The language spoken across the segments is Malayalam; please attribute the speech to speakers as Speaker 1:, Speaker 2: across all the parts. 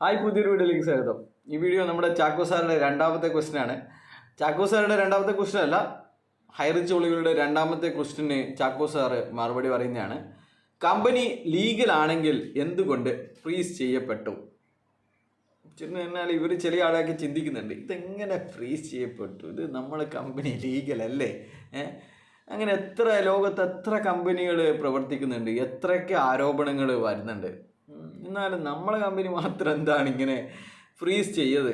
Speaker 1: ഹായ്, പുതിയൊരു വീഡിയോയിലേക്ക് സ്വാഗതം. ഈ വീഡിയോ നമ്മുടെ ചാക്കോ സാറുടെ രണ്ടാമത്തെ ക്വസ്റ്റ്യൻ ആണ്. ചാക്കോ സാറുടെ രണ്ടാമത്തെ ക്വസ്റ്റ്യൻ അല്ല, ഹൈറിച്ച് ഒളികളുടെ രണ്ടാമത്തെ ക്വസ്റ്റ്യന് ചാക്കോ സാറ് മറുപടി പറയുന്നതാണ്. കമ്പനി ലീഗൽ ആണെങ്കിൽ എന്തുകൊണ്ട് ഫ്രീസ് ചെയ്യപ്പെട്ടു? എന്നാൽ ഇവർ ചില ആളൊക്കെ ചിന്തിക്കുന്നുണ്ട്, ഇതെങ്ങനെ ഫ്രീസ് ചെയ്യപ്പെട്ടു, ഇത് നമ്മളെ കമ്പനി ലീഗൽ അല്ലേ? അങ്ങനെ ലോകത്ത് എത്ര കമ്പനികൾ പ്രവർത്തിക്കുന്നുണ്ട്, എത്രയൊക്കെ ആരോപണങ്ങൾ വരുന്നുണ്ട്. എന്നാലും നമ്മളെ കമ്പനി മാത്രം എന്താണ് ഇങ്ങനെ ഫ്രീസ് ചെയ്യത്?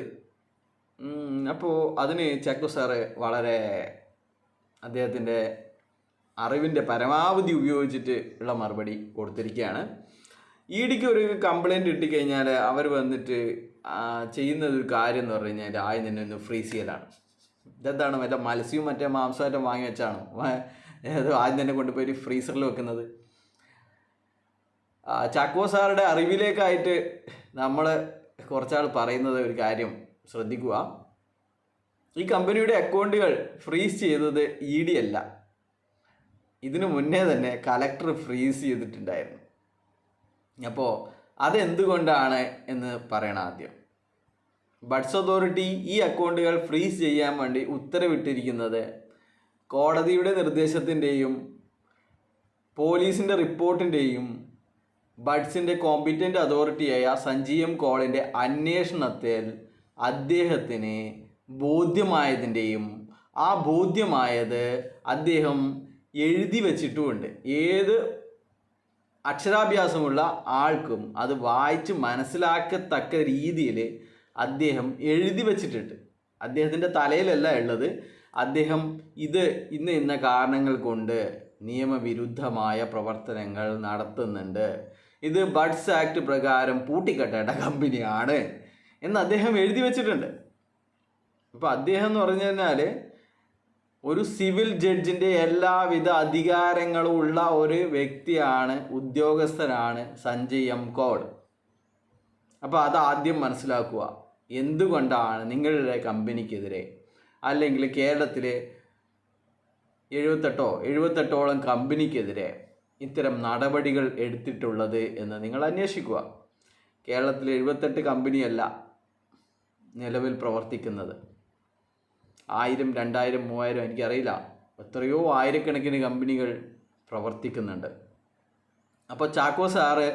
Speaker 1: അപ്പോൾ അതിന് ചാക്കോ സാറ് വളരെ അദ്ദേഹത്തിൻ്റെ അറിവിൻ്റെ പരമാവധി ഉപയോഗിച്ചിട്ട് ഉള്ള മറുപടി കൊടുത്തിരിക്കുകയാണ്. ഇഡിക്ക് ഒരു കംപ്ലൈൻറ്റ് കിട്ടിക്കഴിഞ്ഞാൽ അവർ വന്നിട്ട് ചെയ്യുന്നതൊരു കാര്യം എന്ന് പറഞ്ഞു കഴിഞ്ഞാൽ ആദ്യം തന്നെ ഒന്ന് ഫ്രീസ് ചെയ്യലാണ്. ഇതെന്താണ്, മറ്റേ മത്സ്യവും മറ്റേ മാംസമായിട്ട് വാങ്ങി വെച്ചാണോ ആദ്യം തന്നെ കൊണ്ടുപോയി ഫ്രീസറിൽ വെക്കുന്നത്? ചാക്കോ സാറുടെ അറിവിലേക്കായിട്ട് നമ്മൾ കുറച്ചാൾ പറയുന്നത് ഒരു കാര്യം ശ്രദ്ധിക്കുക. ഈ കമ്പനിയുടെ അക്കൗണ്ടുകൾ ഫ്രീസ് ചെയ്തത് ഇ ഡി അല്ല, ഇതിനു മുന്നേ തന്നെ കലക്ടർ ഫ്രീസ് ചെയ്തിട്ടുണ്ടായിരുന്നു. അപ്പോൾ അതെന്തുകൊണ്ടാണ് എന്ന് പറയണം ആദ്യം. ബഡ്സ് അതോറിറ്റി ഈ അക്കൗണ്ടുകൾ ഫ്രീസ് ചെയ്യാൻ വേണ്ടി ഉത്തരവിട്ടിരിക്കുന്നത് കോടതിയുടെ നിർദ്ദേശത്തിൻ്റെയും പോലീസിൻ്റെ റിപ്പോർട്ടിൻ്റെയും ബഡ്സിൻ്റെ കോമ്പിറ്റൻ്റ് അതോറിറ്റിയായ സഞ്ജീവ് കോളിൻ്റെ അന്വേഷണത്തിൽ അദ്ദേഹത്തിന് ബോധ്യമായതിൻ്റെയും ആ ബോധ്യമായത് അദ്ദേഹം എഴുതി വച്ചിട്ടുമുണ്ട്. ഏത് അക്ഷരാഭ്യാസമുള്ള ആൾക്കും അത് വായിച്ച് മനസ്സിലാക്കത്തക്ക രീതിയിൽ അദ്ദേഹം എഴുതി വച്ചിട്ടുണ്ട്. അദ്ദേഹത്തിൻ്റെ തലയിലല്ല ഉള്ളത്. അദ്ദേഹം ഇന്ന കാരണങ്ങൾ കൊണ്ട് നിയമവിരുദ്ധമായ പ്രവർത്തനങ്ങൾ നടത്തുന്നുണ്ട്, ഇത് ബഡ്സ് ആക്ട് പ്രകാരം പൂട്ടിക്കെട്ടേണ്ട കമ്പനിയാണ് എന്ന് അദ്ദേഹം എഴുതി വച്ചിട്ടുണ്ട്. അപ്പോൾ അദ്ദേഹം എന്ന് പറഞ്ഞു കഴിഞ്ഞാൽ ഒരു സിവിൽ ജഡ്ജിൻ്റെ എല്ലാവിധ അധികാരങ്ങളും ഉള്ള ഒരു വ്യക്തിയാണ്, ഉദ്യോഗസ്ഥനാണ് സഞ്ജയ് എം കോൾ. അപ്പോൾ അതാദ്യം മനസ്സിലാക്കുക. എന്തുകൊണ്ടാണ് നിങ്ങളുടെ കമ്പനിക്കെതിരെ അല്ലെങ്കിൽ കേരളത്തിലെ 78ഓളം കമ്പനിക്കെതിരെ ഇത്തരം നടപടികൾ എടുത്തിട്ടുള്ളത് എന്ന് നിങ്ങൾ അന്വേഷിക്കുക. കേരളത്തിൽ 78 കമ്പനിയല്ല നിലവിൽ പ്രവർത്തിക്കുന്നത്. 1000, 2000, 3000 എനിക്കറിയില്ല, എത്രയോ ആയിരക്കണക്കിന് കമ്പനികൾ പ്രവർത്തിക്കുന്നുണ്ട്. അപ്പോൾ ചാക്കോ സാറ്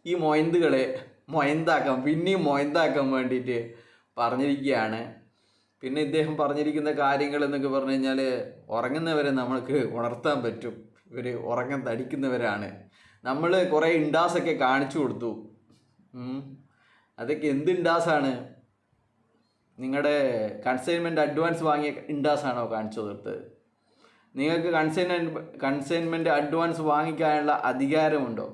Speaker 1: ഈ മൊയന്തുകളെ പിന്നെയും മൊയന്താക്കാൻ വേണ്ടിയിട്ട് പറഞ്ഞിരിക്കുകയാണ്. പിന്നെ ഇദ്ദേഹം പറഞ്ഞിരിക്കുന്ന കാര്യങ്ങൾ എന്നൊക്കെ പറഞ്ഞു കഴിഞ്ഞാൽ ഉറങ്ങുന്നവരെ നമ്മൾക്ക് ഉണർത്താൻ പറ്റും. ഇവർ ഉറങ്ങാൻ തടിക്കുന്നവരാണ്. നമ്മൾ കുറേ ഇൻഡാസൊക്കെ കാണിച്ചു കൊടുത്തു. അതൊക്കെ എന്ത് ഇൻഡാസാണ്? നിങ്ങളുടെ കൺസൈൻമെൻറ്റ് അഡ്വാൻസ് വാങ്ങിയ ഇൻഡാസാണോ കാണിച്ചു കൊടുത്തത്? നിങ്ങൾക്ക് കൺസൈൻമെൻറ്റ് അഡ്വാൻസ് വാങ്ങിക്കാനുള്ള അധികാരമുണ്ടോ?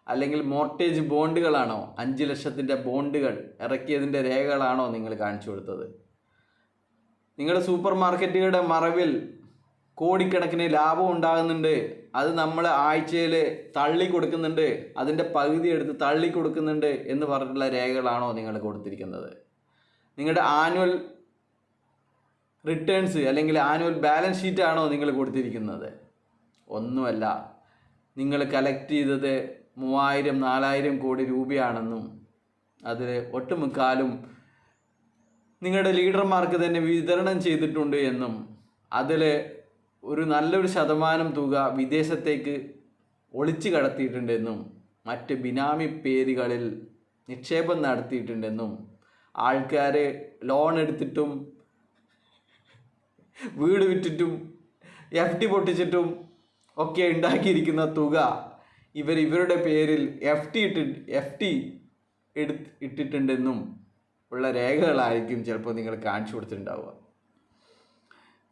Speaker 1: അല്ലെങ്കിൽ മോർട്ടേജ് ബോണ്ടുകളാണോ, 5 ലക്ഷത്തിൻ്റെ ബോണ്ടുകൾ ഇറക്കിയതിൻ്റെ രേഖകളാണോ നിങ്ങൾ കാണിച്ചു കൊടുത്തത്? നിങ്ങളുടെ സൂപ്പർ മാർക്കറ്റുകളുടെ മറവിൽ കോടിക്കണക്കിന് ലാഭം ഉണ്ടാകുന്നുണ്ട്, അത് നമ്മൾ ആഴ്ചയിൽ തള്ളി കൊടുക്കുന്നുണ്ട്, അതിൻ്റെ പകുതി എടുത്ത് തള്ളി കൊടുക്കുന്നുണ്ട് എന്ന് പറഞ്ഞിട്ടുള്ള രേഖകളാണോ നിങ്ങൾ കൊടുത്തിരിക്കുന്നത്? നിങ്ങളുടെ ആനുവൽ റിട്ടേൺസ് അല്ലെങ്കിൽ ആനുവൽ ബാലൻസ് ഷീറ്റാണോ നിങ്ങൾ കൊടുത്തിരിക്കുന്നത്? ഒന്നുമല്ല. നിങ്ങൾ കളക്ട് ചെയ്തത് 3000-4000 കോടി രൂപയാണെന്നും അതിൽ ഒട്ടുമുക്കാലും നിങ്ങളുടെ ലീഡർമാർക്ക് തന്നെ വിതരണം ചെയ്തിട്ടുണ്ട് എന്നും അതിൽ ഒരു നല്ലൊരു ശതമാനം തുക വിദേശത്തേക്ക് ഒളിച്ചു കടത്തിയിട്ടുണ്ടെന്നും മറ്റ് ബിനാമി പേരുകളിൽ നിക്ഷേപം നടത്തിയിട്ടുണ്ടെന്നും ആൾക്കാർ ലോൺ എടുത്തിട്ടും വീട് വിറ്റിട്ടും FD പൊട്ടിച്ചിട്ടും ഒക്കെ ഉണ്ടാക്കിയിരിക്കുന്ന തുക ഇവരുടെ പേരിൽ FD ഇട്ടിട്ടുണ്ടെന്നും ഉള്ള രേഖകളായിരിക്കും ചിലപ്പോൾ നിങ്ങൾ കാണിച്ചു കൊടുത്തിട്ടുണ്ടാവുക.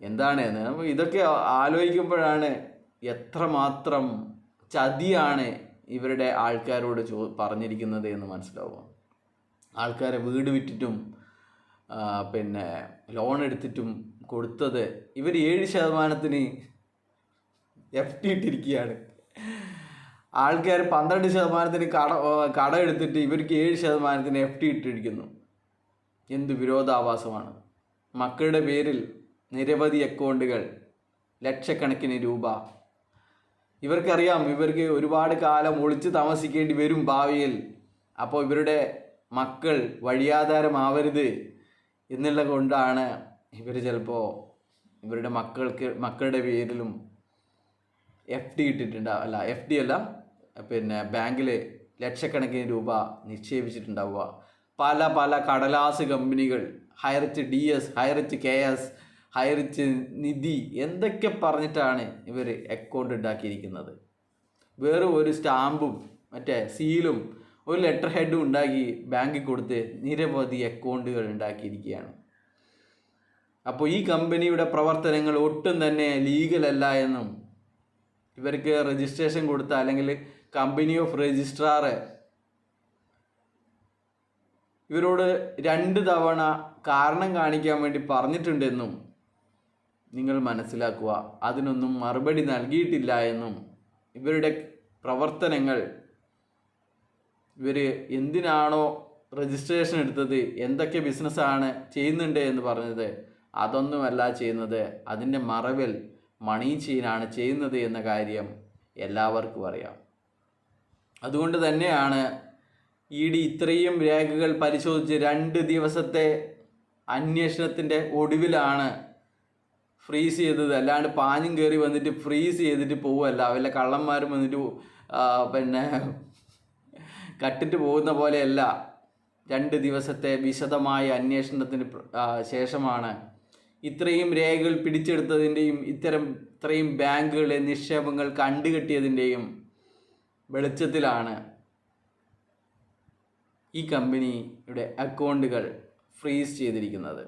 Speaker 1: എന്താണ് ഇതൊക്കെ ആലോചിക്കുമ്പോഴാണ് എത്രമാത്രം ചതിയാണ് ഇവരുടെ ആൾക്കാരോട് പറഞ്ഞിരിക്കുന്നത് എന്ന് മനസ്സിലാവുക. ആൾക്കാരെ വീട് വിറ്റിട്ടും പിന്നെ ലോൺ എടുത്തിട്ടും കൊടുത്തത് ഇവർ 7% FD ഇട്ടിരിക്കുകയാണ്. ആൾക്കാർ 12% കട എടുത്തിട്ട് ഇവർക്ക് 7% FD ഇട്ടിരിക്കുന്നു. എന്ത് വിരോധാഭാസമാണ്! മക്കളുടെ പേരിൽ നിരവധി അക്കൗണ്ടുകൾ, ലക്ഷക്കണക്കിന് രൂപ. ഇവർക്കറിയാം ഇവർക്ക് ഒരുപാട് കാലം ഒളിച്ച് താമസിക്കേണ്ടി വരും ഭാവിയിൽ. അപ്പോൾ ഇവരുടെ മക്കൾ വഴിയാധാരമാവരുത് എന്നുള്ള കൊണ്ടാണ് ഇവർ ചിലപ്പോൾ ഇവരുടെ മക്കളുടെ പേരിലും FD ഇട്ടിട്ടുണ്ടാവുക, അല്ല FD അല്ല, പിന്നെ ബാങ്കിൽ ലക്ഷക്കണക്കിന് രൂപ നിക്ഷേപിച്ചിട്ടുണ്ടാവുക. പല പല കടലാസ് കമ്പനികൾ, ഹൈറിച്ച് DS, ഹൈറിച്ച് KS, ഹൈറിച്ച് നിധി എന്തൊക്കെ പറഞ്ഞിട്ടാണ് ഇവർ അക്കൗണ്ട് ഉണ്ടാക്കിയിരിക്കുന്നത്. വേറെ ഒരു സ്റ്റാമ്പും മറ്റേ സീലും ഒരു ലെറ്റർ ഹെഡും ഉണ്ടാക്കി ബാങ്കിൽ കൊടുത്ത് നിരവധി അക്കൗണ്ടുകൾ ഉണ്ടാക്കിയിരിക്കുകയാണ്. അപ്പോൾ ഈ കമ്പനിയുടെ പ്രവർത്തനങ്ങൾ ഒട്ടും തന്നെ ലീഗലല്ല എന്നും ഇവർക്ക് രജിസ്ട്രേഷൻ കൊടുത്ത അല്ലെങ്കിൽ കമ്പനി ഓഫ് രജിസ്ട്രാർ ഇവരോട് 2 തവണ കാരണം കാണിക്കാൻ വേണ്ടി പറഞ്ഞിട്ടുണ്ടെന്നും നിങ്ങൾ മനസ്സിലാക്കുക. അതിനൊന്നും മറുപടി നൽകിയിട്ടില്ല എന്നും ഇവരുടെ പ്രവർത്തനങ്ങൾ, ഇവർ എന്തിനാണോ രജിസ്ട്രേഷൻ എടുത്തത്, എന്തൊക്കെ ബിസിനസ്സാണ് ചെയ്യുന്നുണ്ട് എന്ന് പറഞ്ഞത്, അതൊന്നുമല്ല ചെയ്യുന്നത്, അതിൻ്റെ മറവിൽ മണി ചെയിനാണ് ചെയ്യുന്നത് എന്ന കാര്യം എല്ലാവർക്കും അറിയാം. അതുകൊണ്ട് തന്നെയാണ് ED ഇത്രയും രേഖകൾ പരിശോധിച്ച് 2 ദിവസത്തെ അന്വേഷണത്തിൻ്റെ ഒടുവിലാണ് ഫ്രീസ് ചെയ്തത്. അല്ലാണ്ട് പാഞ്ഞും കയറി വന്നിട്ട് ഫ്രീസ് ചെയ്തിട്ട് പോവുമല്ല, വല്ല കള്ളന്മാരും വന്നിട്ട് പിന്നെ കട്ടിട്ട് പോകുന്ന പോലെയല്ല. 2 ദിവസത്തെ വിശദമായ അന്വേഷണത്തിന് ശേഷമാണ് ഇത്രയും രേഖകൾ പിടിച്ചെടുത്തതിൻ്റെയും ഇത്രയും ബാങ്കുകളെ നിക്ഷേപങ്ങൾ കണ്ടുകെട്ടിയതിൻ്റെയും വെളിച്ചത്തിലാണ് ഈ കമ്പനിയുടെ അക്കൗണ്ടുകൾ ഫ്രീസ് ചെയ്തിരിക്കുന്നത്.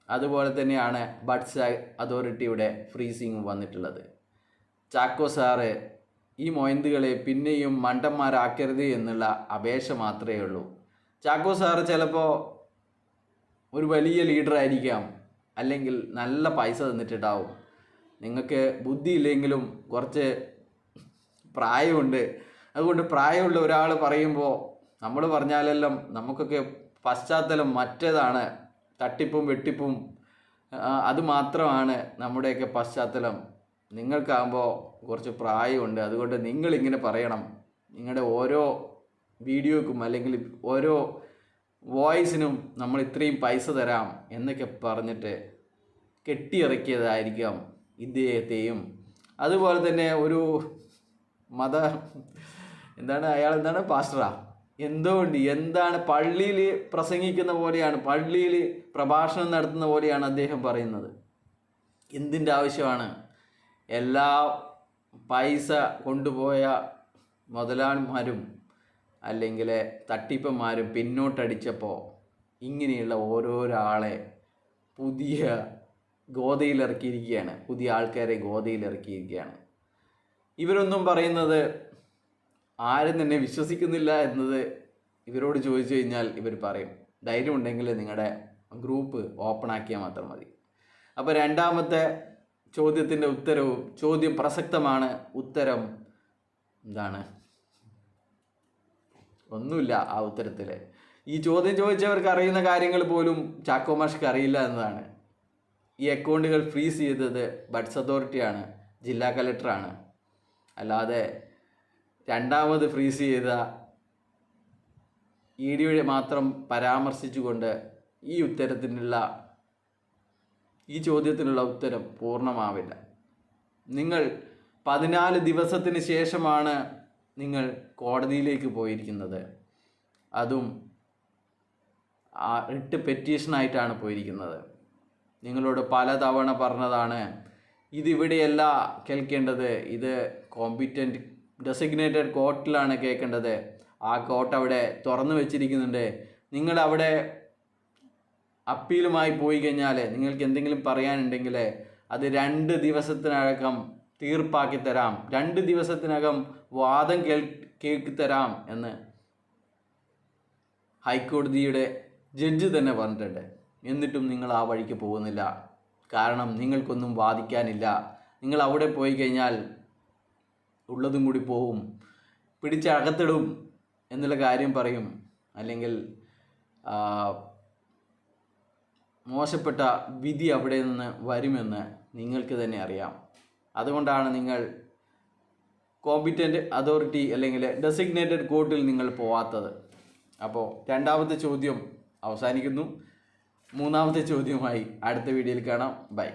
Speaker 1: അതുപോലെ തന്നെയാണ് ബഡ്സ് അതോറിറ്റിയുടെ ഫ്രീസിങ് വന്നിട്ടുള്ളത്. ചാക്കോ സാറ് ഈ മൊയന്തുകളെ പിന്നെയും മണ്ടന്മാരാക്കരുത് എന്നുള്ള അപേക്ഷ മാത്രമേ ഉള്ളൂ. ചാക്കോ സാറ് ചിലപ്പോൾ ഒരു വലിയ ലീഡറായിരിക്കാം, അല്ലെങ്കിൽ നല്ല പൈസ തന്നിട്ടുണ്ടാവും. നിങ്ങൾക്ക് ബുദ്ധിയില്ലെങ്കിലും കുറച്ച് പ്രായമുണ്ട്. അതുകൊണ്ട് പ്രായമുള്ള ഒരാൾ പറയുമ്പോൾ നമ്മൾ പറഞ്ഞാലെല്ലാം നമുക്കൊക്കെ പശ്ചാത്തലം മറ്റേതാണ്, തട്ടിപ്പും വെട്ടിപ്പും അത് മാത്രമാണ് നമ്മുടെയൊക്കെ പശ്ചാത്തലം. നിങ്ങൾക്കാകുമ്പോൾ കുറച്ച് പ്രായമുണ്ട്, അതുകൊണ്ട് നിങ്ങളിങ്ങനെ പറയണം. നിങ്ങളുടെ ഓരോ വീഡിയോക്കും അല്ലെങ്കിൽ ഓരോ വോയിസിനും നമ്മൾ ഇത്രയും പൈസ തരാം എന്നൊക്കെ പറഞ്ഞിട്ട് കെട്ടിയിറക്കിയതായിരിക്കാം ഇദ്ദേഹത്തെയും. അതുപോലെ തന്നെ ഒരു എന്താണ് പാസ്റ്ററാ എന്താണ് പള്ളിയിൽ പ്രസംഗിക്കുന്ന പോലെയാണ്, പള്ളിയിൽ പ്രഭാഷണം നടത്തുന്ന പോലെയാണ് അദ്ദേഹം പറയുന്നത്. എന്തിൻ്റെ ആവശ്യമാണ്? എല്ലാ പൈസ കൊണ്ടുപോയ മുതലാളിമാരും അല്ലെങ്കിൽ തട്ടിപ്പന്മാരും പിന്നോട്ടടിച്ചപ്പോൾ ഇങ്ങനെയുള്ള ഓരോരോ ആളെ പുതിയ ഗോതയിലിറക്കിയിരിക്കുകയാണ്, പുതിയ ആൾക്കാരെ ഗോതയിലിറക്കിയിരിക്കുകയാണ്. ഇവരൊന്നും പറയുന്നത് ആരും തന്നെ വിശ്വസിക്കുന്നില്ല എന്നത് ഇവരോട് ചോദിച്ചു കഴിഞ്ഞാൽ ഇവർ പറയും. ധൈര്യം ഉണ്ടെങ്കിൽ നിങ്ങളുടെ ഗ്രൂപ്പ് ഓപ്പൺ ആക്കിയാൽ മാത്രം മതി. അപ്പോൾ രണ്ടാമത്തെ ചോദ്യത്തിൻ്റെ ഉത്തരവും, ചോദ്യം പ്രസക്തമാണ്, ഉത്തരം എന്താണ്? ഒന്നുമില്ല ആ ഉത്തരത്തിൽ. ഈ ചോദ്യം ചോദിച്ചവർക്ക് അറിയുന്ന കാര്യങ്ങൾ പോലും ചാക്കോ മാഷ്ക്ക് അറിയില്ല എന്നതാണ്. ഈ അക്കൗണ്ടുകൾ ഫ്രീസ് ചെയ്തത് ബഡ്സ് അതോറിറ്റിയാണ്, ജില്ലാ കലക്ടറാണ്. അല്ലാതെ രണ്ടാമത് ഫ്രീസ് ചെയ്ത ED മാത്രം പരാമർശിച്ചുകൊണ്ട് ഈ ചോദ്യത്തിനുള്ള ഉത്തരം പൂർണ്ണമാവില്ല. നിങ്ങൾ 14 ദിവസത്തിന് ശേഷമാണ് നിങ്ങൾ കോടതിയിലേക്ക് പോയിരിക്കുന്നത്. അതും റിട്ട് പെറ്റീഷനായിട്ടാണ് പോയിരിക്കുന്നത്. നിങ്ങളോട് പലതവണ പറഞ്ഞതാണ്, ഇതിവിടെയല്ല കേൾക്കേണ്ടത്, ഇത് കോമ്പിറ്റൻറ്റ് ഡെസിഗ്നേറ്റഡ് കോർട്ടിലാണ് കേൾക്കേണ്ടത്. ആ കോർട്ട് അവിടെ തുറന്നു വെച്ചിരിക്കുന്നുണ്ട്. നിങ്ങളവിടെ അപ്പീലുമായി പോയി കഴിഞ്ഞാൽ നിങ്ങൾക്ക് എന്തെങ്കിലും പറയാനുണ്ടെങ്കിൽ അത് 2 ദിവസത്തിനകം തീർപ്പാക്കി തരാം, 2 ദിവസത്തിനകം വാദം കേൾക്കിത്തരാം എന്ന് ഹൈക്കോടതിയുടെ ജഡ്ജി തന്നെ പറഞ്ഞിട്ടുണ്ട്. എന്നിട്ടും നിങ്ങൾ ആ വഴിക്ക് പോകുന്നില്ല. കാരണം നിങ്ങൾക്കൊന്നും വാദിക്കാനില്ല. നിങ്ങൾ അവിടെ പോയി കഴിഞ്ഞാൽ ഉള്ളതും കൂടി പോവും, പിടിച്ചകത്തിടും എന്നുള്ള കാര്യം പറയും, അല്ലെങ്കിൽ മോശപ്പെട്ട വിധി അവിടെ നിന്ന് വരുമെന്ന് നിങ്ങൾക്ക് തന്നെ അറിയാം. അതുകൊണ്ടാണ് നിങ്ങൾ കോമ്പിറ്റൻറ്റ് അതോറിറ്റി അല്ലെങ്കിൽ ഡെസിഗ്നേറ്റഡ് കോർട്ടിൽ നിങ്ങൾ പോവാത്തത്. അപ്പോൾ രണ്ടാമത്തെ ചോദ്യം അവസാനിക്കുന്നു. മൂന്നാമത്തെ ചോദ്യവുമായി അടുത്ത വീഡിയോയിൽ കാണാം. ബൈ.